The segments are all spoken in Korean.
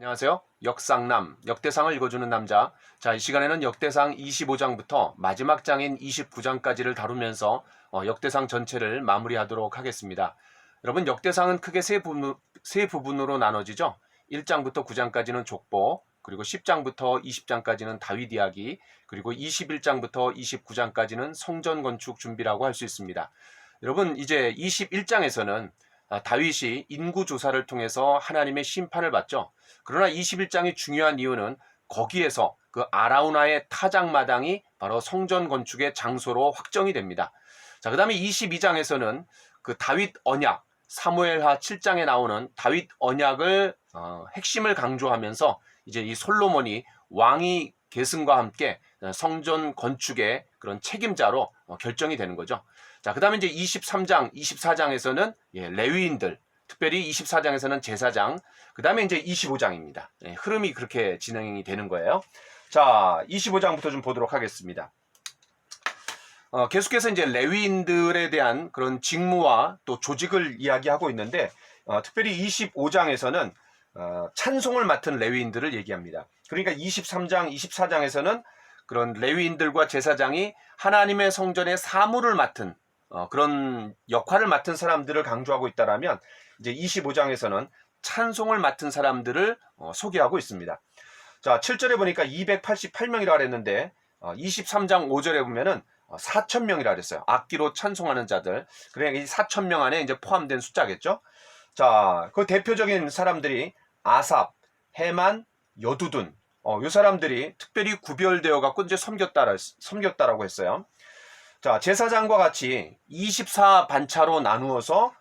안녕하세요. 역상남, 역대상을 읽어주는 남자. 자, 이 시간에는 역대상 25장부터 마지막 장인 29장까지를 다루면서 역대상 전체를 마무리하도록 하겠습니다. 여러분, 역대상은 크게 세 부분으로 나눠지죠. 1장부터 9장까지는 족보, 그리고 10장부터 20장까지는 다윗 이야기, 그리고 21장부터 29장까지는 성전 건축 준비라고 할 수 있습니다. 여러분, 이제 21장에서는 다윗이 인구조사를 통해서 하나님의 심판을 받죠. 그러나 21장이 중요한 이유는 거기에서 그 아라우나의 타작마당이 바로 성전 건축의 장소로 확정이 됩니다. 자, 그 다음에 22장에서는 그 다윗 언약, 사무엘하 7장에 나오는 다윗 언약을 핵심을 강조하면서 이제 이 솔로몬이 왕위 계승과 함께 성전 건축의 그런 책임자로 결정이 되는 거죠. 자, 그 다음에 이제 23장, 24장에서는 레위인들, 특별히 24장에서는 제사장, 그 다음에 이제 25장입니다. 흐름이 그렇게 진행이 되는 거예요. 자, 25장부터 좀 보도록 하겠습니다. 계속해서 이제 레위인들에 대한 그런 직무와 또 조직을 이야기하고 있는데, 특별히 25장에서는 찬송을 맡은 레위인들을 얘기합니다. 그러니까 23장, 24장에서는 그런 레위인들과 제사장이 하나님의 성전의 사무를 맡은 그런 역할을 맡은 사람들을 강조하고 있다라면, 이제 25장에서는 찬송을 맡은 사람들을 소개하고 있습니다. 자, 7절에 보니까 288명이라 그랬는데 23장 5절에 보면은 4,000명이라 그랬어요. 악기로 찬송하는 자들. 그러니까 이 4,000명 안에 이제 포함된 숫자겠죠. 자, 그 대표적인 사람들이 아삽, 헤만, 여두둔. 이 사람들이 특별히 구별되어 갖고 이제 섬겼다라고 했어요. 자, 제사장과 같이 24반차로 나누어서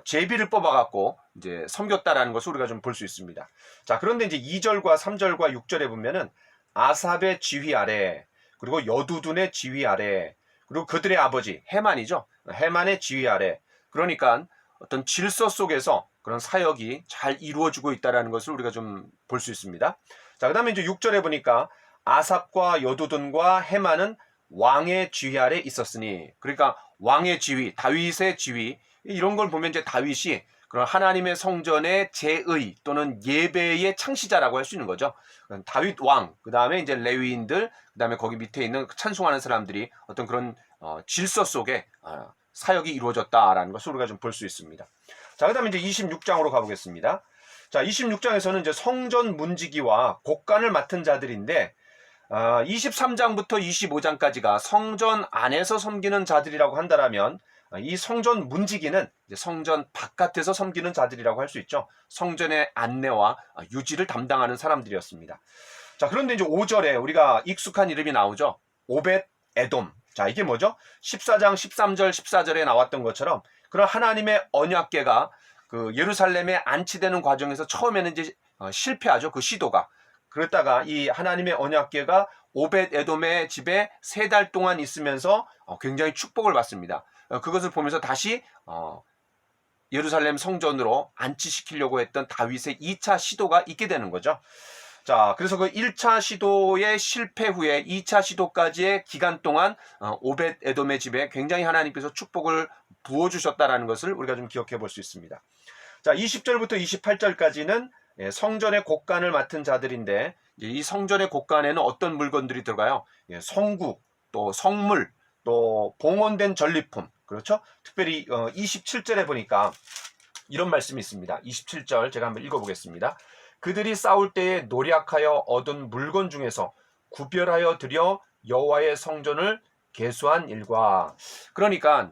제비를 뽑아갖고 이제 섬겼다라는 것을 우리가 좀 볼 수 있습니다. 자, 그런데 이제 2절과 3절과 6절에 보면은 아삽의 지휘 아래, 그리고 여두둔의 지휘 아래, 그리고 그들의 아버지 헤만이죠. 헤만의 지휘 아래. 그러니까 어떤 질서 속에서 그런 사역이 잘 이루어지고 있다라는 것을 우리가 좀 볼 수 있습니다. 자, 그다음에 이제 6절에 보니까 아삽과 여두둔과 헤만은 왕의 지휘 아래 있었으니, 그러니까 왕의 지휘, 다윗의 지휘, 이런 걸 보면 이제 다윗이 그런 하나님의 성전의 제의 또는 예배의 창시자라고 할 수 있는 거죠. 다윗 왕, 그 다음에 이제 레위인들, 그 다음에 거기 밑에 있는 찬송하는 사람들이 어떤 그런 질서 속에 사역이 이루어졌다라는 것을 우리가 좀 볼 수 있습니다. 자, 그 다음에 이제 26장으로 가보겠습니다. 자, 26장에서는 이제 성전 문지기와 곡간을 맡은 자들인데, 23장부터 25장까지가 성전 안에서 섬기는 자들이라고 한다라면, 이 성전 문지기는 이제 성전 바깥에서 섬기는 자들이라고 할 수 있죠. 성전의 안내와 유지를 담당하는 사람들이었습니다. 자, 그런데 이제 5절에 우리가 익숙한 이름이 나오죠. 오벳 에돔. 자, 이게 뭐죠? 14장 13절 14절에 나왔던 것처럼 그런 하나님의 언약궤가 그 예루살렘에 안치되는 과정에서 처음에는 이제 실패하죠. 그 시도가. 그랬다가 이 하나님의 언약궤가 오벳 에돔의 집에 3달 동안 있으면서 굉장히 축복을 받습니다. 그것을 보면서 다시 예루살렘 성전으로 안치시키려고 했던 다윗의 2차 시도가 있게 되는 거죠. 자, 그래서 그 1차 시도의 실패 후에 2차 시도까지의 기간 동안 오벳 에돔의 집에 굉장히 하나님께서 축복을 부어주셨다라는 것을 우리가 좀 기억해 볼 수 있습니다. 자, 20절부터 28절까지는 성전의 곡간을 맡은 자들인데, 이 성전의 곡간에는 어떤 물건들이 들어가요? 성국, 또 성물, 또 봉헌된 전리품, 그렇죠? 특별히 27절에 보니까 이런 말씀이 있습니다. 27절 제가 한번 읽어보겠습니다. 그들이 싸울 때에 노력하여 얻은 물건 중에서 구별하여 드려 여호와의 성전을 계수한 일과, 그러니까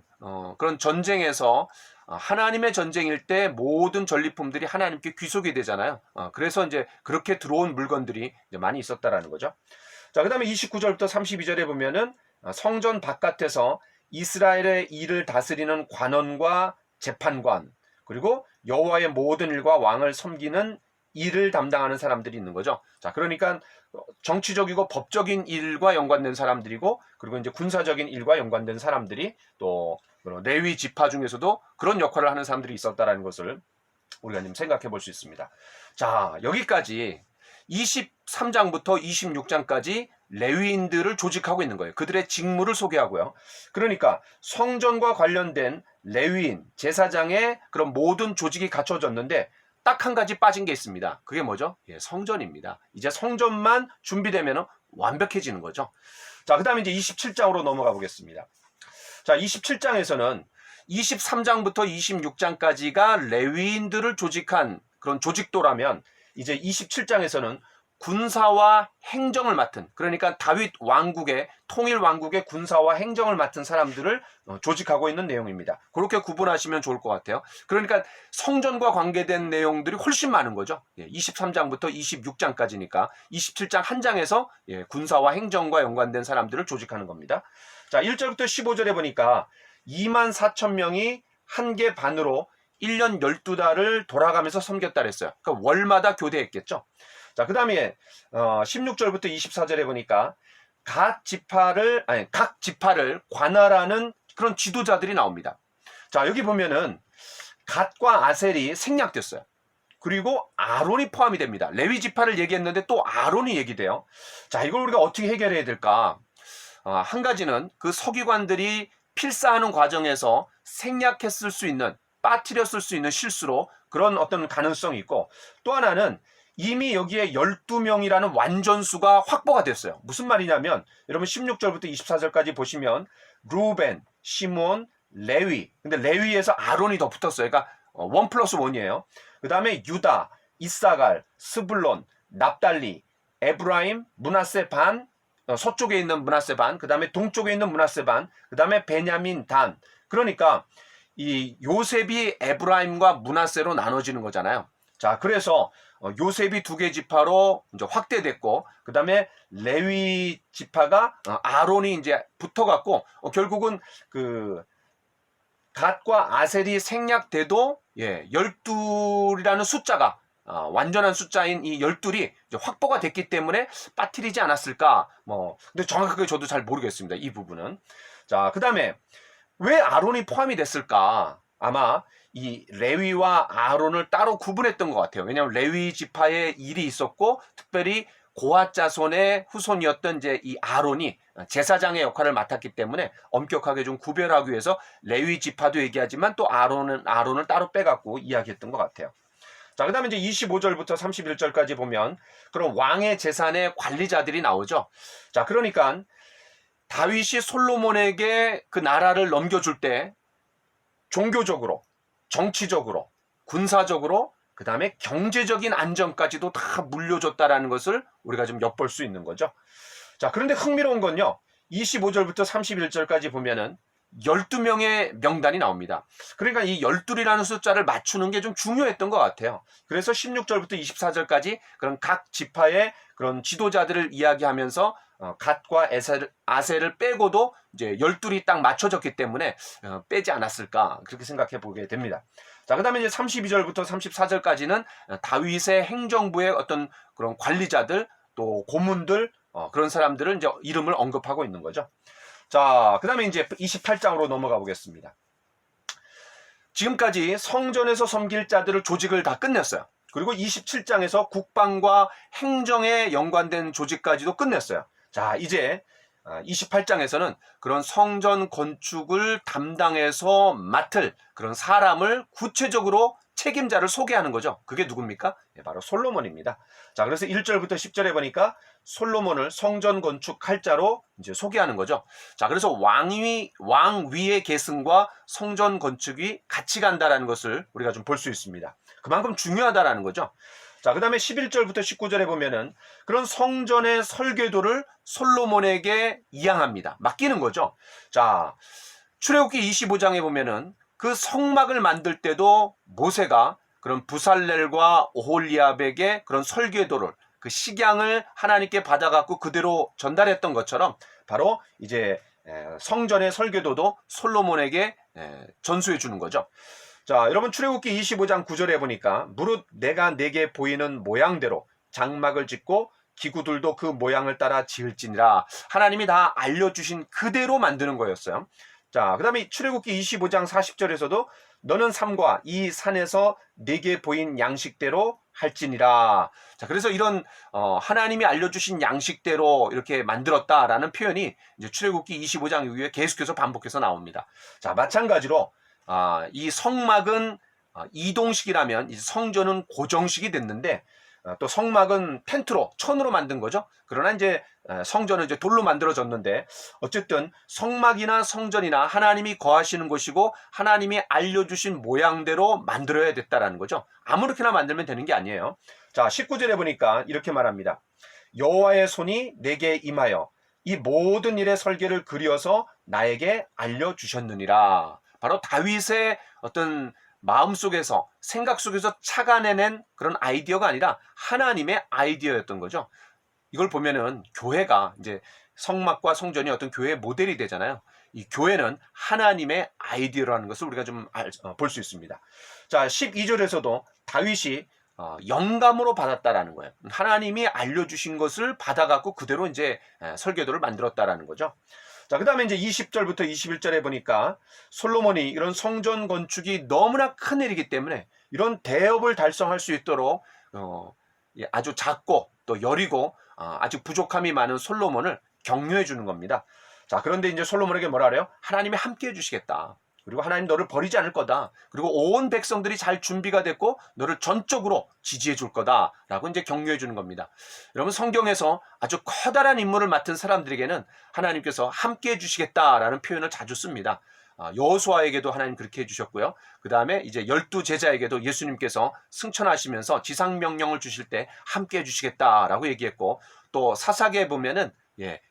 그런 전쟁에서 하나님의 전쟁일 때 모든 전리품들이 하나님께 귀속이 되잖아요. 그래서 이제 그렇게 들어온 물건들이 이제 많이 있었다라는 거죠. 자, 그 다음에 29절부터 32절에 보면은 성전 바깥에서 이스라엘의 일을 다스리는 관원과 재판관, 그리고 여호와의 모든 일과 왕을 섬기는 일을 담당하는 사람들이 있는 거죠. 자, 그러니까 정치적이고 법적인 일과 연관된 사람들이고, 그리고 이제 군사적인 일과 연관된 사람들이, 또 레위 지파 중에서도 그런 역할을 하는 사람들이 있었다라는 것을 우리가 좀 생각해 볼 수 있습니다. 자, 여기까지 23장부터 26장까지 레위인들을 조직하고 있는 거예요. 그들의 직무를 소개하고요. 그러니까 성전과 관련된 레위인, 제사장의 그런 모든 조직이 갖춰졌는데, 딱 한 가지 빠진 게 있습니다. 그게 뭐죠? 예, 성전입니다. 이제 성전만 준비되면 완벽해지는 거죠. 자, 그 다음에 이제 27장으로 넘어가 보겠습니다. 자, 27장에서는 23장부터 26장까지가 레위인들을 조직한 그런 조직도라면, 이제 27장에서는 군사와 행정을 맡은, 그러니까 다윗 왕국의 통일 왕국의 군사와 행정을 맡은 사람들을 조직하고 있는 내용입니다. 그렇게 구분하시면 좋을 것 같아요. 그러니까 성전과 관계된 내용들이 훨씬 많은 거죠. 23장부터 26장까지니까 27장 한 장에서 군사와 행정과 연관된 사람들을 조직하는 겁니다. 자, 1절부터 15절에 보니까 24,000명이 한 개 반으로 1년 12달을 돌아가면서 섬겼다 그랬어요. 그러니까 월마다 교대했겠죠. 자, 그 다음에 16절부터 24절에 보니까 각 지파를 관할하는 그런 지도자들이 나옵니다. 자, 여기 보면은 갓과 아셀이 생략됐어요. 그리고 아론이 포함이 됩니다. 레위 지파를 얘기했는데 또 아론이 얘기돼요. 자, 이걸 우리가 어떻게 해결해야 될까? 한 가지는 그 서기관들이 필사하는 과정에서 생략했을 수 있는, 빠뜨렸을 수 있는 실수로 그런 어떤 가능성이 있고, 또 하나는 이미 여기에 12명이라는 완전수가 확보가 됐어요. 무슨 말이냐면, 여러분 16절부터 24절까지 보시면 루벤, 시몬, 레위, 근데 레위에서 아론이 더 붙었어요. 그러니까 1+1이에요. 그 다음에 유다, 이사갈, 스불론, 납달리, 에브라임, 므낫세 반, 서쪽에 있는 므낫세 반, 그 다음에 동쪽에 있는 므낫세 반, 그 다음에 베냐민, 단. 그러니까 이 요셉이 에브라임과 므낫세로 나눠지는 거잖아요. 자, 그래서 요셉이 2개 지파로 이제 확대됐고, 그 다음에 레위 지파가 아론이 이제 붙어갖고 결국은 그 갓과 아셀이 생략돼도 12이라는 숫자가 완전한 숫자인 이 12이 확보가 됐기 때문에 빠뜨리지 않았을까. 근데 정확하게 저도 잘 모르겠습니다, 이 부분은. 자, 그 다음에 왜 아론이 포함이 됐을까? 아마 이 레위와 아론을 따로 구분했던 것 같아요. 왜냐하면 레위 지파에 일이 있었고, 특별히 고핫 자손의 후손이었던 이제 이 아론이 제사장의 역할을 맡았기 때문에 엄격하게 좀 구별하기 위해서 레위 지파도 얘기하지만 또 아론을 따로 빼갖고 이야기했던 것 같아요. 자, 그 다음에 이제 25절부터 31절까지 보면 그런 왕의 재산의 관리자들이 나오죠. 자, 그러니까 다윗이 솔로몬에게 그 나라를 넘겨줄 때 종교적으로, 정치적으로, 군사적으로, 그 다음에 경제적인 안정까지도 다 물려줬다라는 것을 우리가 좀 엿볼 수 있는 거죠. 자, 그런데 흥미로운 건요, 25절부터 31절까지 보면은 12명의 명단이 나옵니다. 그러니까 이 12이라는 숫자를 맞추는 게 좀 중요했던 것 같아요. 그래서 16절부터 24절까지 그런 각 지파의 그런 지도자들을 이야기하면서 갓과 아셀을 빼고도 이제 12이 딱 맞춰졌기 때문에 빼지 않았을까, 그렇게 생각해 보게 됩니다. 자, 그 다음에 이제 32절부터 34절까지는 다윗의 행정부의 어떤 그런 관리자들, 또 고문들, 그런 사람들을 이제 이름을 언급하고 있는 거죠. 자, 그 다음에 이제 28장으로 넘어가 보겠습니다. 지금까지 성전에서 섬길 자들을 조직을 다 끝냈어요. 그리고 27장에서 국방과 행정에 연관된 조직까지도 끝냈어요. 자, 이제 28장에서는 그런 성전 건축을 담당해서 맡을 그런 사람을 구체적으로 책임자를 소개하는 거죠. 그게 누굽니까? 바로 솔로몬입니다. 자, 그래서 1절부터 10절에 보니까 솔로몬을 성전 건축할 자로 이제 소개하는 거죠. 자, 그래서 왕위의 계승과 성전 건축이 같이 간다라는 것을 우리가 좀 볼 수 있습니다. 그만큼 중요하다라는 거죠. 자, 그 다음에 11절부터 19절에 보면은 그런 성전의 설계도를 솔로몬에게 이양합니다. 맡기는 거죠. 자, 출애굽기 25장에 보면은 그 성막을 만들 때도 모세가 그런 부살렐과 오홀리압에게 그런 설계도를, 그 식양을 하나님께 받아갖고 그대로 전달했던 것처럼 바로 이제 성전의 설계도도 솔로몬에게 전수해 주는 거죠. 자, 여러분 출애굽기 25장 9절에 보니까 무릇 내가 내게 보이는 모양대로 장막을 짓고 기구들도 그 모양을 따라 지을지니라. 하나님이 다 알려주신 그대로 만드는 거였어요. 자, 그 다음에 출애굽기 25장 40절에서도 너는 삼과 이 산에서 내게 보인 양식대로 할지니라. 자, 그래서 이런 하나님이 알려주신 양식대로 이렇게 만들었다라는 표현이 이제 출애굽기 25장 이후에 계속해서 반복해서 나옵니다. 자, 마찬가지로 이 성막은 이동식이라면 이제 성전은 고정식이 됐는데 또 성막은 텐트로 천으로 만든 거죠. 그러나 이제 성전은 이제 돌로 만들어졌는데 어쨌든 성막이나 성전이나 하나님이 거하시는 곳이고 하나님이 알려주신 모양대로 만들어야 됐다라는 거죠. 아무렇게나 만들면 되는 게 아니에요. 자, 19절에 보니까 이렇게 말합니다. 여호와의 손이 내게 임하여 이 모든 일의 설계를 그리어서 나에게 알려주셨느니라. 바로 다윗의 어떤 마음속에서 생각 속에서 착안해낸 그런 아이디어가 아니라 하나님의 아이디어였던 거죠. 이걸 보면은 교회가 이제 성막과 성전이 어떤 교회의 모델이 되잖아요. 이 교회는 하나님의 아이디어라는 것을 우리가 좀 볼 수 있습니다. 자, 12절에서도 다윗이 영감으로 받았다라는 거예요. 하나님이 알려주신 것을 받아갖고 그대로 이제 설계도를 만들었다라는 거죠. 자, 그 다음에 이제 20절부터 21절에 보니까 솔로몬이 이런 성전 건축이 너무나 큰 일이기 때문에 이런 대업을 달성할 수 있도록 아주 작고 또 여리고 아주 부족함이 많은 솔로몬을 격려해 주는 겁니다. 자, 그런데 이제 솔로몬에게 뭐라 그래요? 하나님이 함께 해주시겠다. 그리고 하나님 너를 버리지 않을 거다. 그리고 온 백성들이 잘 준비가 됐고 너를 전적으로 지지해 줄 거다라고 이제 격려해 주는 겁니다. 여러분, 성경에서 아주 커다란 임무를 맡은 사람들에게는 하나님께서 함께 해주시겠다라는 표현을 자주 씁니다. 여호수아에게도 하나님 그렇게 해주셨고요. 그 다음에 이제 12제자에게도 예수님께서 승천하시면서 지상명령을 주실 때 함께 해주시겠다라고 얘기했고, 또 사사기에 보면은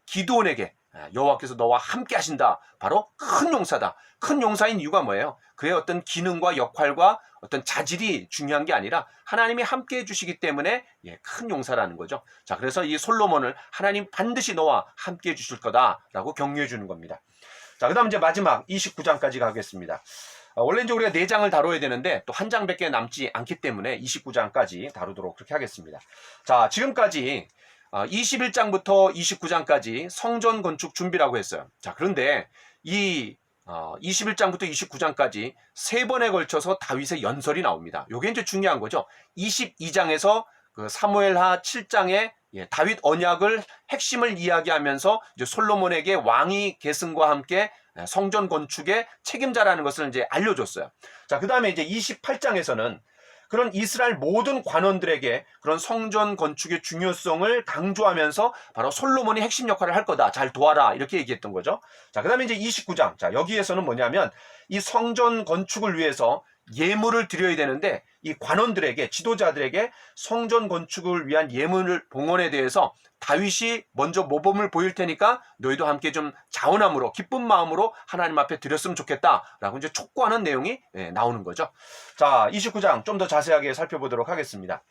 기드온에게 여호와께서 너와 함께 하신다. 바로 큰 용사다. 큰 용사인 이유가 뭐예요? 그의 어떤 기능과 역할과 어떤 자질이 중요한 게 아니라 하나님이 함께 해주시기 때문에 큰 용사라는 거죠. 자, 그래서 이 솔로몬을 하나님 반드시 너와 함께 해주실 거다라고 격려해 주는 겁니다. 자, 그 다음 이제 마지막 29장까지 가겠습니다. 원래 이제 우리가 4장을 다뤄야 되는데 또 한 장밖에 남지 않기 때문에 29장까지 다루도록 그렇게 하겠습니다. 자, 지금까지 21장부터 29장까지 성전 건축 준비라고 했어요. 자, 그런데 이 21장부터 29장까지 3번에 걸쳐서 다윗의 연설이 나옵니다. 요게 이제 중요한 거죠. 22장에서 그 사무엘하 7장에 다윗 언약을 핵심을 이야기하면서 이제 솔로몬에게 왕위 계승과 함께 성전 건축의 책임자라는 것을 이제 알려줬어요. 자, 그 다음에 이제 28장에서는 그런 이스라엘 모든 관원들에게 그런 성전 건축의 중요성을 강조하면서 바로 솔로몬이 핵심 역할을 할 거다. 잘 도와라. 이렇게 얘기했던 거죠. 자, 그 다음에 이제 29장. 자, 여기에서는 뭐냐면 이 성전 건축을 위해서 예물을 드려야 되는데 이 관원들에게, 지도자들에게 성전 건축을 위한 예물 봉헌에 대해서 다윗이 먼저 모범을 보일 테니까 너희도 함께 좀 자원함으로 기쁜 마음으로 하나님 앞에 드렸으면 좋겠다라고 이제 촉구하는 내용이 나오는 거죠. 자, 29장 좀 더 자세하게 살펴보도록 하겠습니다.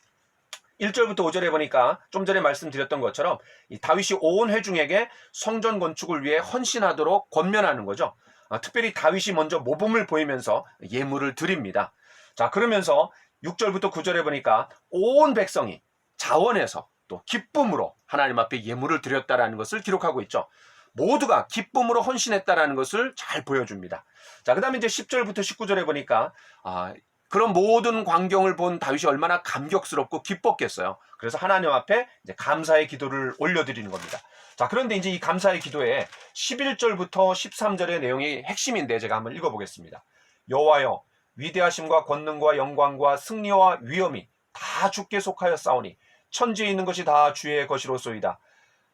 1절부터 5절에 보니까 좀 전에 말씀드렸던 것처럼 이 다윗이 온 회중에게 성전 건축을 위해 헌신하도록 권면하는 거죠. 특별히 다윗이 먼저 모범을 보이면서 예물을 드립니다. 자, 그러면서 6절부터 9절에 보니까 온 백성이 자원해서 또 기쁨으로 하나님 앞에 예물을 드렸다라는 것을 기록하고 있죠. 모두가 기쁨으로 헌신했다라는 것을 잘 보여줍니다. 자, 그 다음에 이제 10절부터 19절에 보니까 그런 모든 광경을 본 다윗이 얼마나 감격스럽고 기뻤겠어요. 그래서 하나님 앞에 이제 감사의 기도를 올려드리는 겁니다. 자, 그런데 이제 이 감사의 기도에 11절부터 13절의 내용이 핵심인데 제가 한번 읽어보겠습니다. 여호와여, 위대하심과 권능과 영광과 승리와 위엄이 다 주께 속하였사오니 천지에 있는 것이 다 주의 것이로소이다.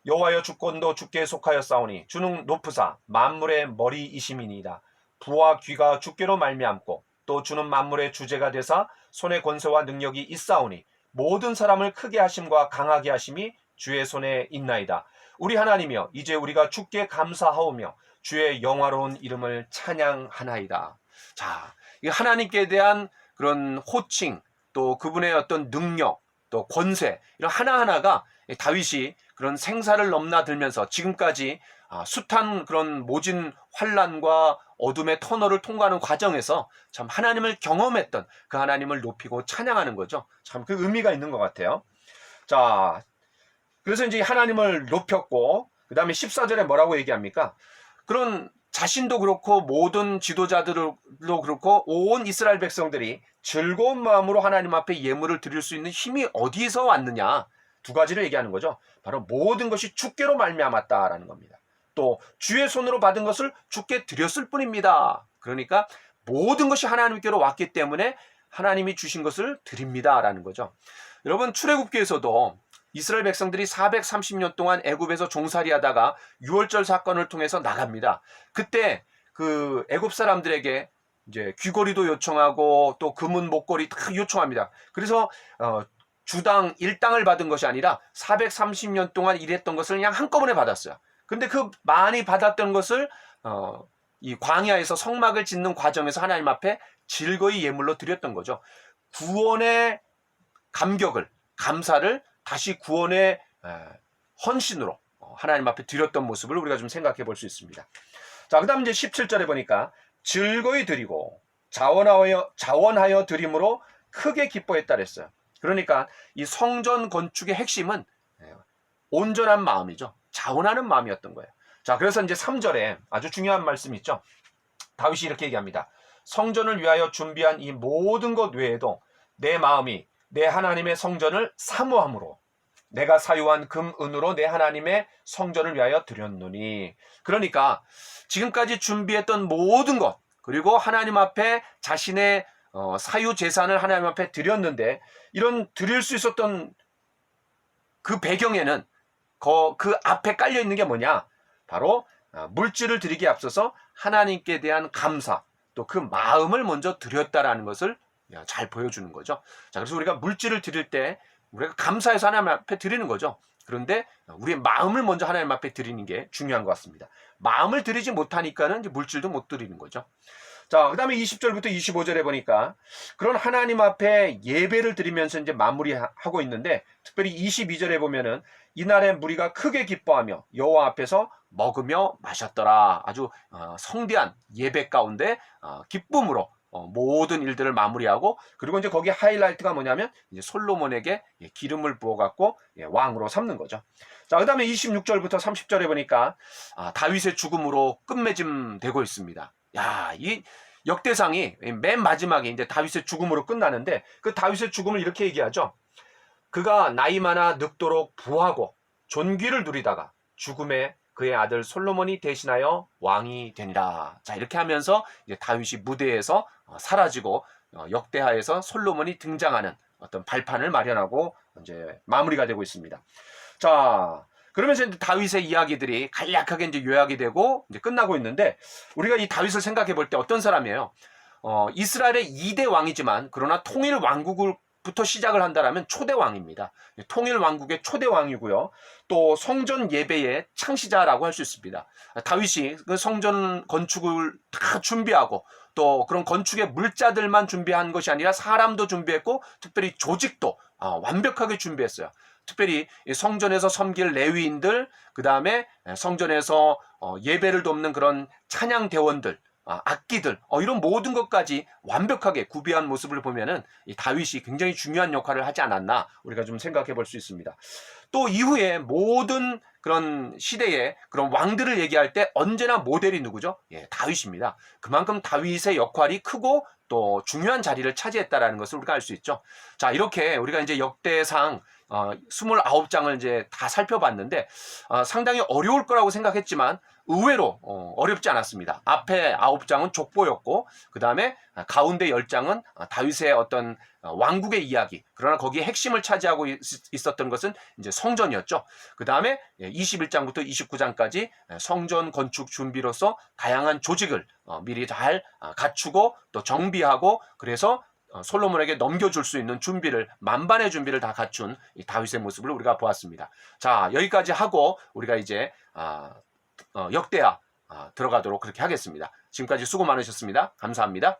여호와여, 주권도 주께 속하였사오니 주는 높으사 만물의 머리이심이니이다. 부와 귀가 주께로 말미암고 또 주는 만물의 주제가 되사 손의 권세와 능력이 있사오니 모든 사람을 크게 하심과 강하게 하심이 주의 손에 있나이다. 우리 하나님이여, 이제 우리가 주께 감사하오며 주의 영화로운 이름을 찬양하나이다. 자, 이 하나님께 대한 그런 호칭, 또 그분의 어떤 능력, 또 권세, 이런 하나하나가 다윗이 그런 생사를 넘나들면서 지금까지 숱한 그런 모진 환난과 어둠의 터널을 통과하는 과정에서 참 하나님을 경험했던 그 하나님을 높이고 찬양하는 거죠. 참 그 의미가 있는 것 같아요. 자, 그래서 이제 하나님을 높였고, 그 다음에 14절에 뭐라고 얘기합니까? 그런 자신도 그렇고 모든 지도자들도 그렇고 온 이스라엘 백성들이 즐거운 마음으로 하나님 앞에 예물을 드릴 수 있는 힘이 어디서 왔느냐? 2가지를 얘기하는 거죠. 바로 모든 것이 주께로 말미암았다라는 겁니다. 또 주의 손으로 받은 것을 주께 드렸을 뿐입니다. 그러니까 모든 것이 하나님께로 왔기 때문에 하나님이 주신 것을 드립니다라는 거죠. 여러분, 출애굽기에서도 이스라엘 백성들이 430년 동안 애굽에서 종살이하다가 유월절 사건을 통해서 나갑니다. 그때 그 애굽 사람들에게 이제 귀걸이도 요청하고 또 금은 목걸이 다 요청합니다. 그래서 주당 1당을 받은 것이 아니라 430년 동안 일했던 것을 그냥 한꺼번에 받았어요. 근데 그 많이 받았던 것을 이 광야에서 성막을 짓는 과정에서 하나님 앞에 즐거이 예물로 드렸던 거죠. 구원의 감격을, 감사를 다시 구원의 헌신으로 하나님 앞에 드렸던 모습을 우리가 좀 생각해 볼 수 있습니다. 자, 그 다음 이제 17절에 보니까 즐거이 드리고 자원하여 드림으로 크게 기뻐했다 그랬어요. 그러니까 이 성전 건축의 핵심은 온전한 마음이죠. 자원하는 마음이었던 거예요. 자, 그래서 이제 3절에 아주 중요한 말씀이 있죠. 다윗이 이렇게 얘기합니다. 성전을 위하여 준비한 이 모든 것 외에도 내 마음이 내 하나님의 성전을 사모함으로 내가 사유한 금, 은으로 내 하나님의 성전을 위하여 드렸노니. 그러니까 지금까지 준비했던 모든 것, 그리고 하나님 앞에 자신의 사유 재산을 하나님 앞에 드렸는데, 이런 드릴 수 있었던 그 배경에는 그 앞에 깔려 있는 게 뭐냐? 바로 물질을 드리기에 앞서서 하나님께 대한 감사, 또 그 마음을 먼저 드렸다라는 것을 잘 보여주는 거죠. 자, 그래서 우리가 물질을 드릴 때 우리가 감사해서 하나님 앞에 드리는 거죠. 그런데 우리의 마음을 먼저 하나님 앞에 드리는 게 중요한 것 같습니다. 마음을 드리지 못하니까는 이제 물질도 못 드리는 거죠. 자, 그 다음에 20절부터 25절에 보니까 그런 하나님 앞에 예배를 드리면서 이제 마무리하고 있는데, 특별히 22절에 보면은 이날에 무리가 크게 기뻐하며 여호와 앞에서 먹으며 마셨더라. 아주 성대한 예배 가운데 기쁨으로 모든 일들을 마무리하고, 그리고 이제 거기 하이라이트가 뭐냐면 이제 솔로몬에게 기름을 부어갖고 왕으로 삼는 거죠. 자, 그 다음에 26절부터 30절에 보니까 다윗의 죽음으로 끝맺음 되고 있습니다. 야, 이 역대상이 맨 마지막에 이제 다윗의 죽음으로 끝나는데, 그 다윗의 죽음을 이렇게 얘기하죠. 그가 나이 많아 늙도록 부하고 존귀를 누리다가 죽음에 그의 아들 솔로몬이 대신하여 왕이 되니라. 자, 이렇게 하면서 이제 다윗이 무대에서 사라지고 역대하에서 솔로몬이 등장하는 어떤 발판을 마련하고 이제 마무리가 되고 있습니다. 자, 그러면서 이제 다윗의 이야기들이 간략하게 이제 요약이 되고 이제 끝나고 있는데, 우리가 이 다윗을 생각해 볼 때 어떤 사람이에요? 이스라엘의 2대 왕이지만 그러나 통일 왕국부터 시작을 한다라면 초대 왕입니다. 통일 왕국의 초대 왕이고요. 또 성전 예배의 창시자라고 할 수 있습니다. 다윗이 그 성전 건축을 다 준비하고 또 그런 건축의 물자들만 준비한 것이 아니라 사람도 준비했고 특별히 조직도 완벽하게 준비했어요. 특별히 성전에서 섬길 레위인들, 그 다음에 성전에서 예배를 돕는 그런 찬양 대원들, 악기들, 이런 모든 것까지 완벽하게 구비한 모습을 보면은 이 다윗이 굉장히 중요한 역할을 하지 않았나 우리가 좀 생각해 볼 수 있습니다. 또 이후에 모든 그런 시대의 그런 왕들을 얘기할 때 언제나 모델이 누구죠? 다윗입니다. 그만큼 다윗의 역할이 크고 또 중요한 자리를 차지했다라는 것을 우리가 알 수 있죠. 자, 이렇게 우리가 이제 역대상 29장을 이제 다 살펴봤는데 상당히 어려울 거라고 생각했지만 의외로 어렵지 않았습니다. 앞에 9장은 족보였고, 그 다음에 가운데 10장은 다윗의 어떤 왕국의 이야기, 그러나 거기에 핵심을 차지하고 있었던 것은 이제 성전이었죠. 그 다음에 21장부터 29장까지 성전 건축 준비로서 다양한 조직을 미리 잘 갖추고 또 정비하고, 그래서 솔로몬에게 넘겨줄 수 있는 준비를, 만반의 준비를 다 갖춘 이 다윗의 모습을 우리가 보았습니다. 자, 여기까지 하고 우리가 이제 역대하 들어가도록 그렇게 하겠습니다. 지금까지 수고 많으셨습니다. 감사합니다.